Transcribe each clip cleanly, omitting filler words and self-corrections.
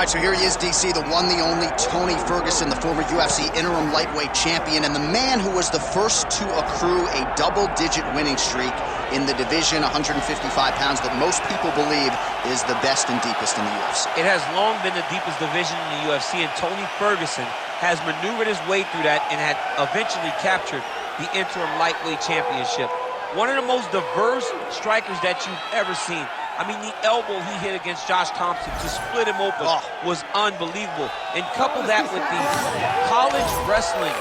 right, so here he is, DC, the one, the only Tony Ferguson, the former UFC interim lightweight champion, and the man who was the first to accrue a double-digit winning streak in the division, 155 pounds, that most people believe is the best and deepest in the UFC. It has long been the deepest division in the UFC, and Tony Ferguson has maneuvered his way through that and had eventually captured the interim lightweight championship. One of the most diverse strikers that you've ever seen. I mean, the elbow he hit against Josh Thompson to split him open was unbelievable. And couple that with the college wrestling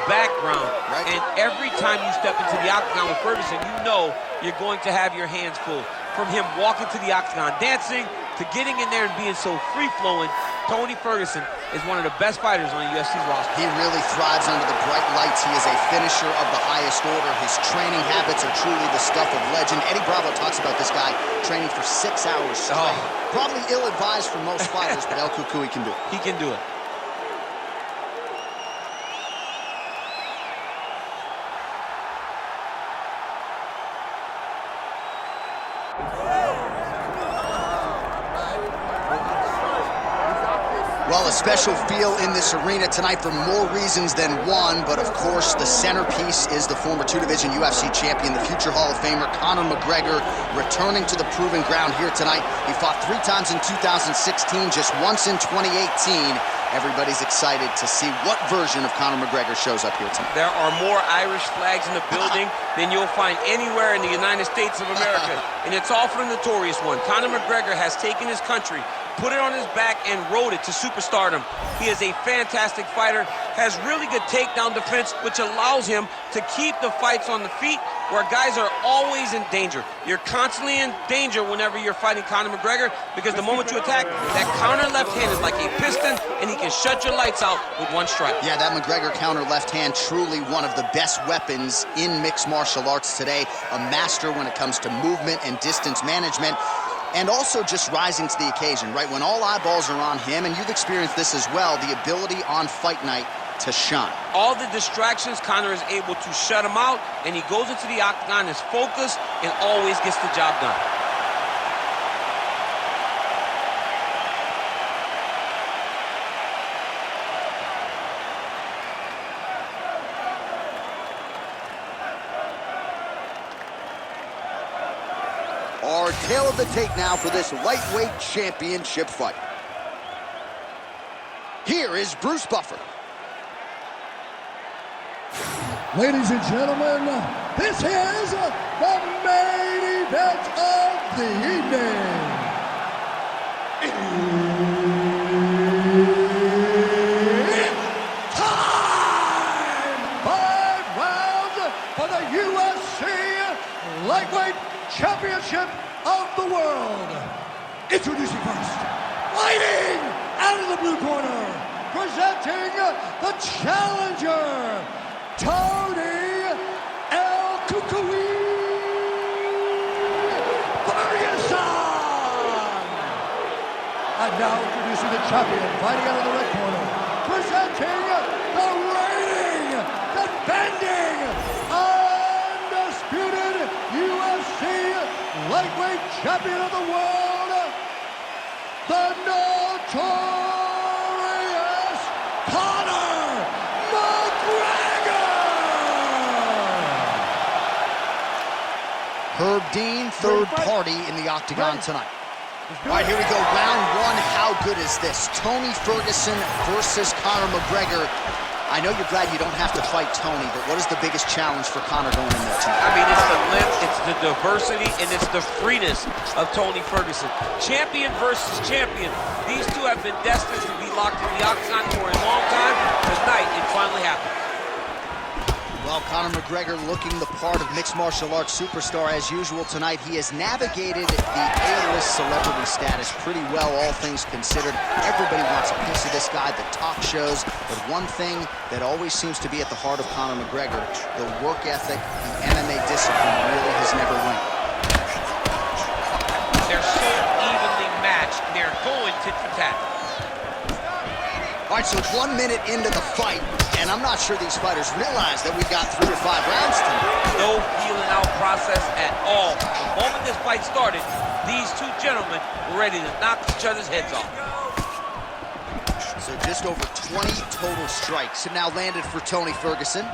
background, and every time you step into the octagon with Ferguson, you know you're going to have your hands full. From him walking to the octagon dancing, to getting in there and being so free-flowing, Tony Ferguson is one of the best fighters on the UFC's roster. He really thrives under the bright lights. He is a finisher of the highest order. His training habits are truly the stuff of legend. Eddie Bravo talks about this guy training for 6 hours straight. Probably ill-advised for most fighters, but El Cucuy can do it. He can do it. Well, a special feel in this arena tonight for more reasons than one, but of course the centerpiece is the former two-division UFC champion, the future Hall of Famer Conor McGregor, returning to the proven ground here tonight. He fought 3 times in 2016, just once in 2018. Everybody's excited to see what version of Conor McGregor shows up here tonight. There are more Irish flags in the building than you'll find anywhere in the United States of America, and it's all for the notorious one. Conor McGregor has taken his country, put it on his back, and rode it to superstardom. He is a fantastic fighter, has really good takedown defense, which allows him to keep the fights on the feet where guys are always in danger. You're constantly in danger whenever you're fighting Conor McGregor, because the moment you attack, that counter left hand is like a piston, and he can shut your lights out with one strike. Yeah, that McGregor counter left hand, truly one of the best weapons in mixed martial arts today. A master when it comes to movement and distance management. And also just rising to the occasion, right? When all eyeballs are on him, and you've experienced this as well, the ability on fight night to shine. All the distractions, Conor is able to shut him out, and he goes into the octagon, is focused, and always gets the job done. Our tale of the tape now for this lightweight championship fight. Here is Bruce Buffer. Ladies and gentlemen, this is the main event of the evening. It's time! 5 rounds for the UFC Lightweight Championship of the world. Introducing first, fighting out of the blue corner, presenting the challenger, Tony El Cucuy Ferguson. And now introducing the champion, fighting out of the red corner, presenting the reigning, defending, undisputed UFC lightweight champion of the world, the notorious Conor McGregor! Herb Dean, third party in the octagon tonight. All right, here we go, round 1. How good is this? Tony Ferguson versus Conor McGregor. I know you're glad you don't have to fight Tony, but what is the biggest challenge for Conor going in there tonight? I mean, it's the length, it's the diversity, and it's the freeness of Tony Ferguson. Champion versus champion. These two have been destined to be locked in the octagon for a long time. Tonight, it finally happened. Well, Conor McGregor looking the part of mixed martial arts superstar as usual tonight. He has navigated the A-list celebrity status pretty well, all things considered. Everybody wants a piece of this guy, the talk shows. But one thing that always seems to be at the heart of Conor McGregor, the work ethic, the MMA discipline really has never waned. They're so evenly matched. They're going tit for tat. All right, so 1 minute into the fight, and I'm not sure these fighters realize that we've got 3 or 5 rounds tonight. No feeling out process at all. The moment this fight started, these two gentlemen were ready to knock each other's heads off. So just over 20 total strikes have now landed for Tony Ferguson.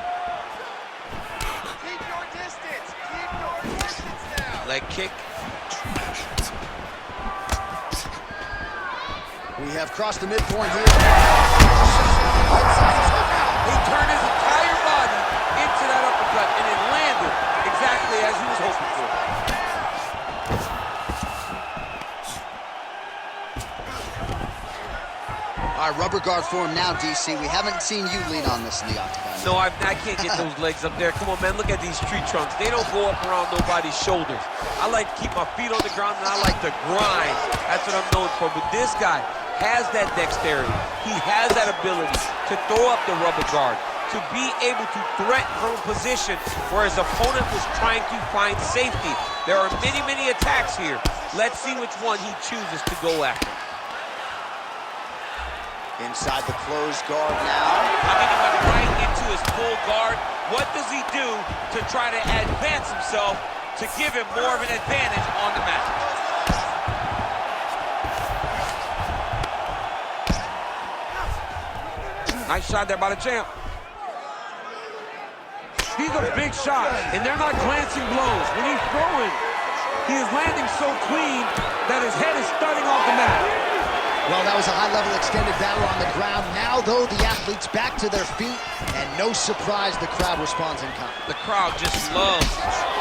Keep your distance. Keep your distance now. Leg kick. We have crossed the midpoint here. He turned his entire body into that uppercut, and it landed exactly as he was hoping for. All right, rubber guard for him now, DC. We haven't seen you lean on this in the octagon. No, I can't get those legs up there. Come on, man, look at these tree trunks. They don't go up around nobody's shoulders. I like to keep my feet on the ground, and I like to grind. That's what I'm known for. But this guy has that dexterity. He has that ability to throw up the rubber guard, to be able to threaten from a position where his opponent was trying to find safety. There are many, many attacks here. Let's see which one he chooses to go after. Inside the closed guard now. I mean, he went right into his full guard. What does he do to try to advance himself to give him more of an advantage on the mat? Nice shot there by the champ. These are big shots, and they're not glancing blows. When he's throwing, he is landing so clean that his head is starting off the mat. Well, that was a high-level extended battle on the ground. Now, though, the athletes back to their feet, and no surprise the crowd responds in kind. The crowd just loves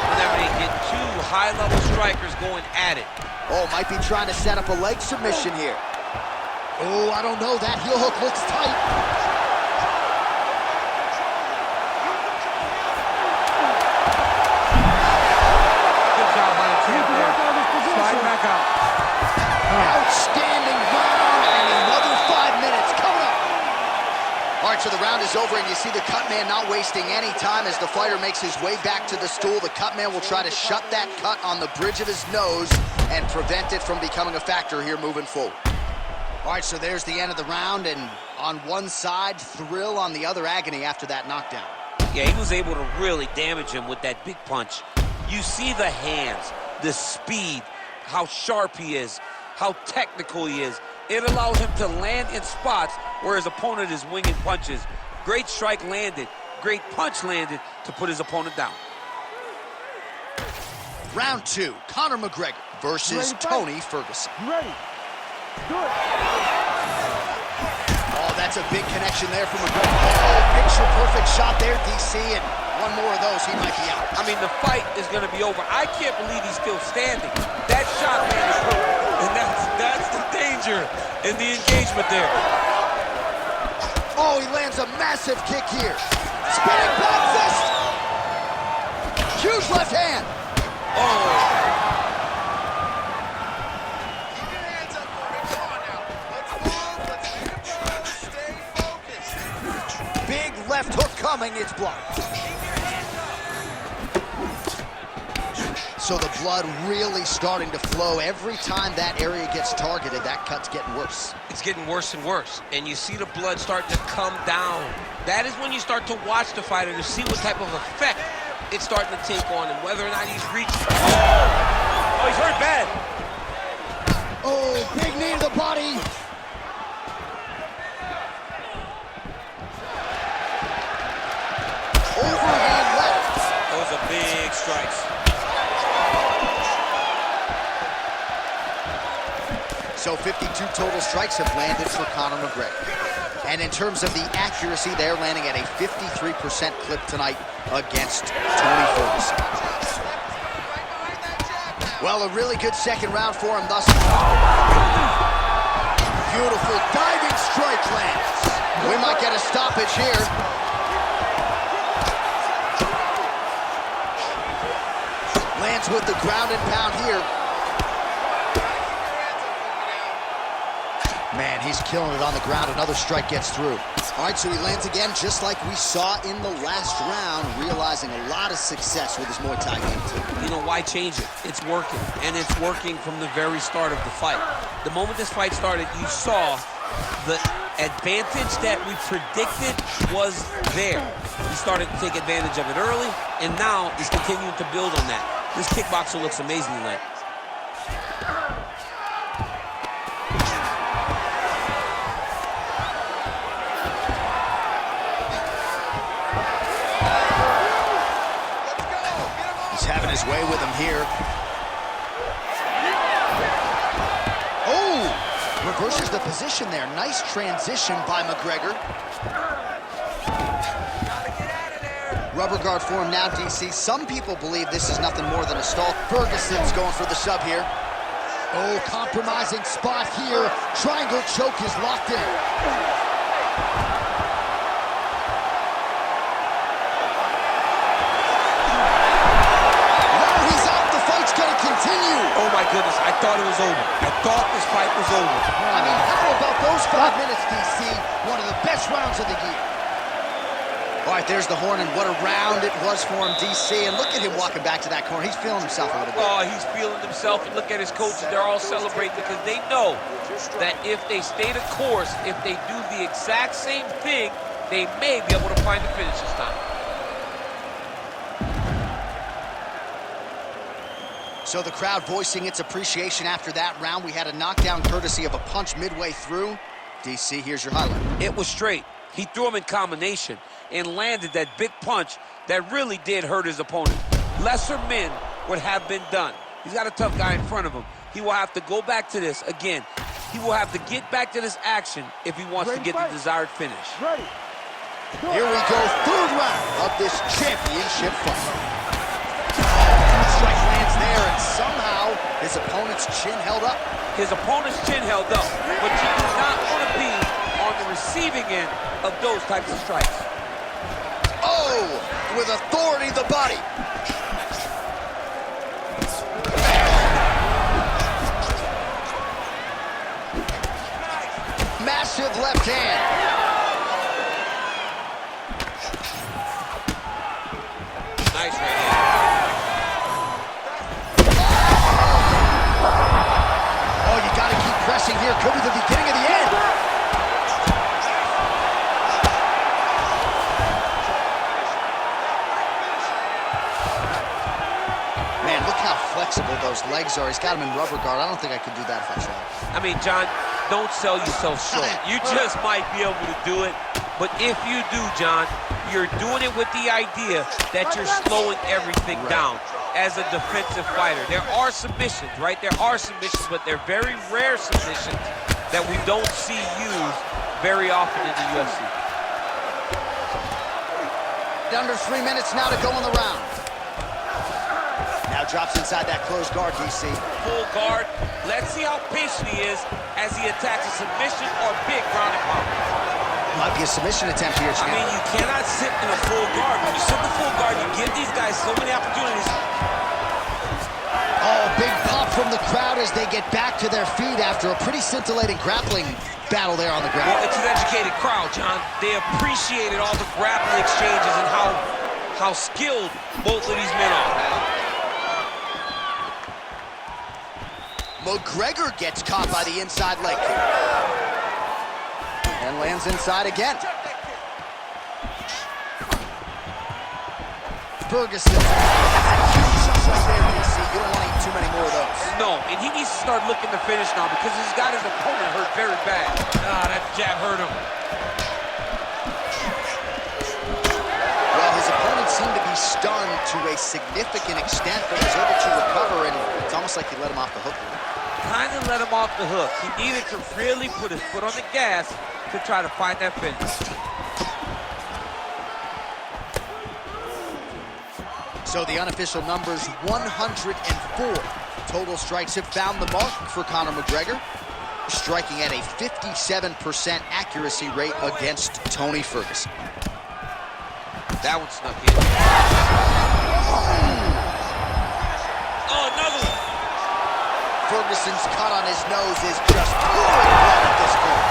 whenever they get two high-level strikers going at it. Oh, might be trying to set up a leg submission here. Oh, I don't know. That heel hook looks tight. Good job by the champ there. Slide back out. Outstanding round, and another 5 minutes coming up. All right, so the round is over, and you see the cut man not wasting any time as the fighter makes his way back to the stool. The cut man will try to shut that cut on the bridge of his nose and prevent it from becoming a factor here moving forward. All right, so there's the end of the round, and on one side, thrill, on the other, agony after that knockdown. Yeah, he was able to really damage him with that big punch. You see the hands, the speed, how sharp he is, how technical he is. It allows him to land in spots where his opponent is winging punches. Great strike landed, great punch landed to put his opponent down. Round 2, Conor McGregor versus Tony Ferguson. You ready? Do it. Oh, that's a big connection there from McGregor. Oh, picture-perfect shot there, DC, and one more of those, he might be out. I mean, the fight is going to be over. I can't believe he's still standing. That shot landed perfect. And that's the danger in the engagement there. Oh, he lands a massive kick here. Spinning back fist. Huge left hand. Oh. Keep your hands up for me. Come on now. Let's move. Let's stay focused. Big left hook coming. It's blocked. So the blood really starting to flow. Every time that area gets targeted, that cut's getting worse. It's getting worse and worse. And you see the blood starting to come down. That is when you start to watch the fighter to see what type of effect it's starting to take on him, whether or not he's reached. Oh, he's hurt bad. Oh, big knee to the body. Overhand left. Those are big strikes. So 52 total strikes have landed for Conor McGregor. And in terms of the accuracy, they're landing at a 53% clip tonight against Tony Ferguson. Well, a really good second round for him thus far. Beautiful diving strike lands. We might get a stoppage here. Lands with the ground and pound here. Man, he's killing it on the ground. Another strike gets through. All right, so he lands again, just like we saw in the last round, realizing a lot of success with his Muay Thai game, too. You know, why change it? It's working, and it's working from the very start of the fight. The moment this fight started, you saw the advantage that we predicted was there. He started to take advantage of it early, and now he's continuing to build on that. This kickboxer looks amazing tonight. his way with him here. Oh! Reverses the position there. Nice transition by McGregor. Rubber guard for him now, DC. Some people believe this is nothing more than a stall. Ferguson's going for the shove here. Oh, compromising spot here. Triangle choke is locked in. Now he's out. The fight's going to continue. Oh, my goodness. I thought it was over. I thought this fight was over. I mean, how about those 5 minutes, DC? One of the best rounds of the year. All right, there's the horn, and what a round it was for him, DC. And look at him walking back to that corner. He's feeling himself a little bit. Oh, he's feeling himself. And look at his coaches. They're all celebrating because they know that if they stay the course, if they do the exact same thing, they may be able to find the finish this time. So the crowd voicing its appreciation after that round. We had a knockdown courtesy of a punch midway through. DC, here's your highlight. It was straight. He threw him in combination and landed that big punch that really did hurt his opponent. Lesser men would have been done. He's got a tough guy in front of him. He will have to go back to this. Again, he will have to get back to this action if he wants to get the desired finish. Here we go, third round of this championship fight. Strike lands there, and somehow his opponent's chin held up. His opponent's chin held up, but you do not want to be on the receiving end of those types of strikes. Oh, with authority, the body. Massive left hand. Nice right hand. Oh, you got to keep pressing here. Could be the beginning of the end. Man, look how flexible those legs are. He's got him in rubber guard. I don't think I could do that if I tried. I mean, John, don't sell yourself short. You just might be able to do it. But if you do, John, you're doing it with the idea that you're slowing everything down as a defensive fighter. There are submissions, right? There are submissions, but they're very rare submissions that we don't see used very often in the UFC. Under 3 minutes now to go in the round. Now drops inside that closed guard, DC. Full guard. Let's see how patient he is as he attacks a submission or big ground and pound. Might be a submission attempt here, champ. I mean, you cannot sit in a full guard. When you sit in a full guard, you give these guys so many opportunities. Oh, big pop from the crowd as they get back to their feet after a pretty scintillating grappling battle there on the ground. Well, it's an educated crowd, John. They appreciated all the grappling exchanges and how skilled both of these men are. McGregor gets caught by the inside leg kick. And lands inside again. Ferguson. That's a huge shot right there, DC. You don't want to eat too many more of those. No, and he needs to start looking to finish now because he's got his opponent hurt very bad. Ah, that jab hurt him. Well, his opponent seemed to be stunned to a significant extent, but was able to recover, and it's almost like he let him off the hook. Kind of let him off the hook. He needed to really put his foot on the gas to try to find that finish. So the unofficial numbers, 104 total strikes have found the mark for Conor McGregor, striking at a 57% accuracy rate against Tony Ferguson. That one snuck in. Oh, another one. Ferguson's cut on his nose is just pouring blood at this point.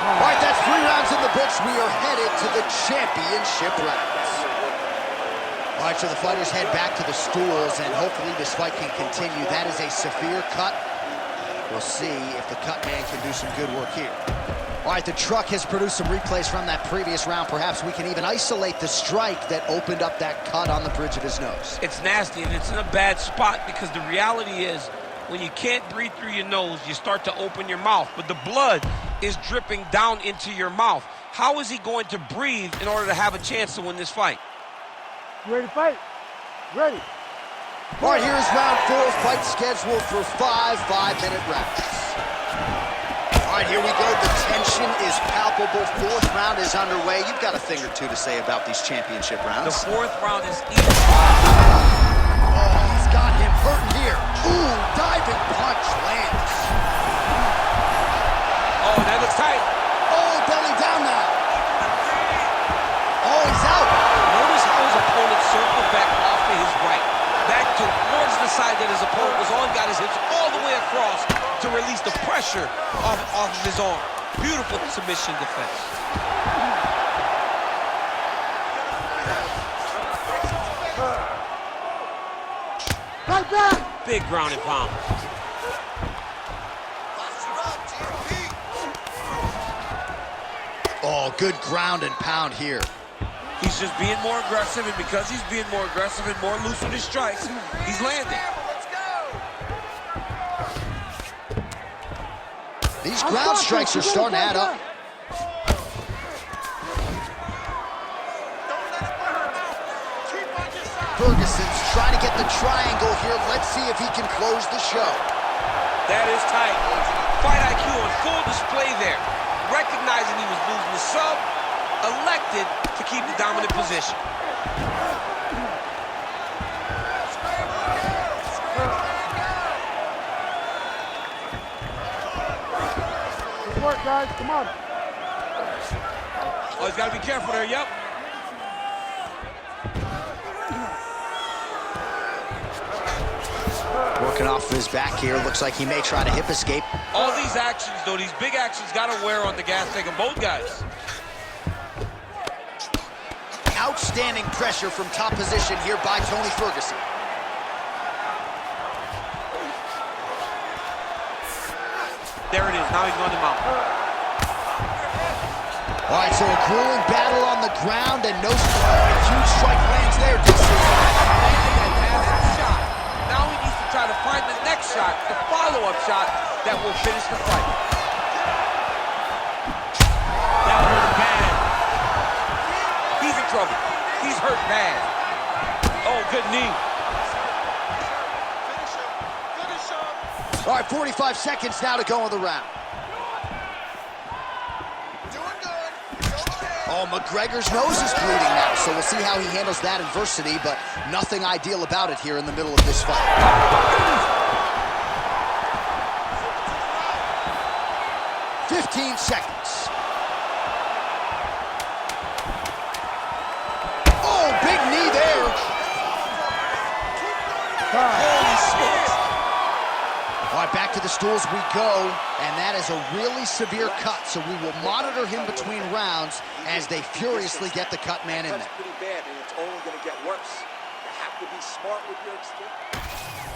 All right, that's 3 rounds in the books. We are headed to the championship rounds. All right, so the fighters head back to the stools, and hopefully this fight can continue. That is a severe cut. We'll see if the cut man can do some good work here. All right, the truck has produced some replays from that previous round. Perhaps we can even isolate the strike that opened up that cut on the bridge of his nose. It's nasty, and it's in a bad spot because the reality is when you can't breathe through your nose, you start to open your mouth, but the blood is dripping down into your mouth. How is he going to breathe in order to have a chance to win this fight? You ready to fight? Ready. All right, here is round 4, fight scheduled for 5 5-minute rounds. All right, here we go. The tension is palpable. 4th round is underway. You've got a thing or two to say about these championship rounds. The 4th round is easy. Oh, he's got him hurting here. Ooh, diving punch lands. Oh, that looks tight. Oh, belly down now. Oh, he's out. Notice how his opponent circled back off to his right. Back towards the side that his opponent was on, got his hips all the way across to release the pressure off of his arm. Beautiful submission defense. Fight back! Big ground and pound. Oh, good ground and pound here. He's just being more aggressive, and because he's being more aggressive and more loose with his strikes, he's landing. These ground strikes are starting to add up. Ferguson's trying to get the triangle here. Let's see if he can close the show. That is tight. Fight IQ on full display there. Recognizing he was losing the sub, elected to keep the dominant position. Good work, guys. Come on. Oh, he's got to be careful there. Yep. Working off of his back here. Looks like he may try to hip escape. All these actions, though, these big actions, got to wear on the gas tank of both guys. Outstanding pressure from top position here by Tony Ferguson. There it is. Now he's going to mount. All right, so a grueling battle on the ground and no huge strike lands there. Shot. Now he needs to try to find the next shot, the follow-up shot that will finish the fight. That hurt bad. He's in trouble. He's hurt bad. Oh, good knee. All right, 45 seconds now to go in the round. Oh, McGregor's nose is bleeding now, so we'll see how he handles that adversity, but nothing ideal about it here in the middle of this fight. 15 seconds. Oh, big knee there. Holy smokes. All right, back to the stools we go, and that is a really severe cut, so we will monitor him between rounds as they furiously get the cut man in there. That's pretty bad, and it's only going to get worse. You have to be smart with your experience.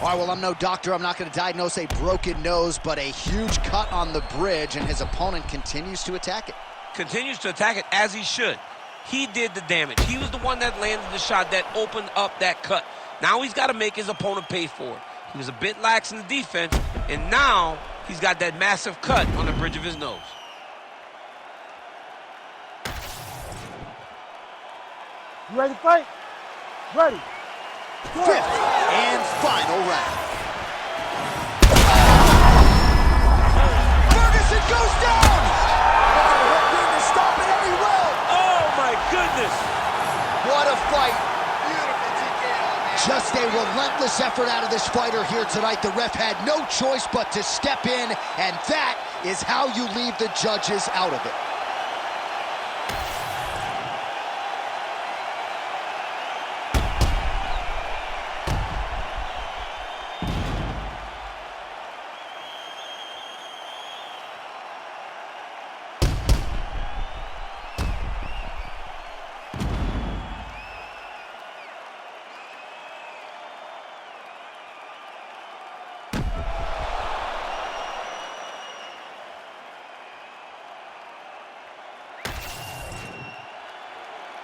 All right, well, I'm no doctor. I'm not going to diagnose a broken nose, but a huge cut on the bridge, and his opponent continues to attack it. Continues to attack it as he should. He did the damage. He was the one that landed the shot that opened up that cut. Now he's got to make his opponent pay for it. He was a bit lax in the defense, and now he's got that massive cut on the bridge of his nose. You ready to fight? Ready. Fifth and final round. Ferguson goes down! Didn't stop it, and he will! Oh, my goodness! What a fight! Just a relentless effort out of this fighter here tonight. The ref had no choice but to step in, and that is how you leave the judges out of it.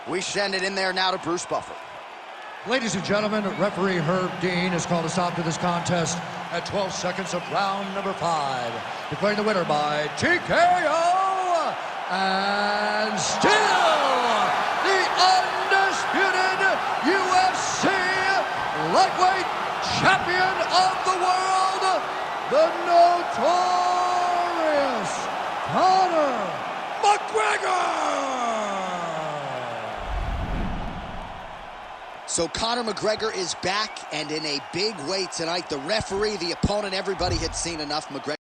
We send it in there now to Bruce Buffer. Ladies and gentlemen, referee Herb Dean has called a stop to this contest at 12 seconds of round number 5. Declaring the winner by TKO and still the undisputed UFC lightweight champion of the world, the notorious Conor McGregor! So Conor McGregor is back, and in a big way tonight. The referee, the opponent, everybody had seen enough. McGregor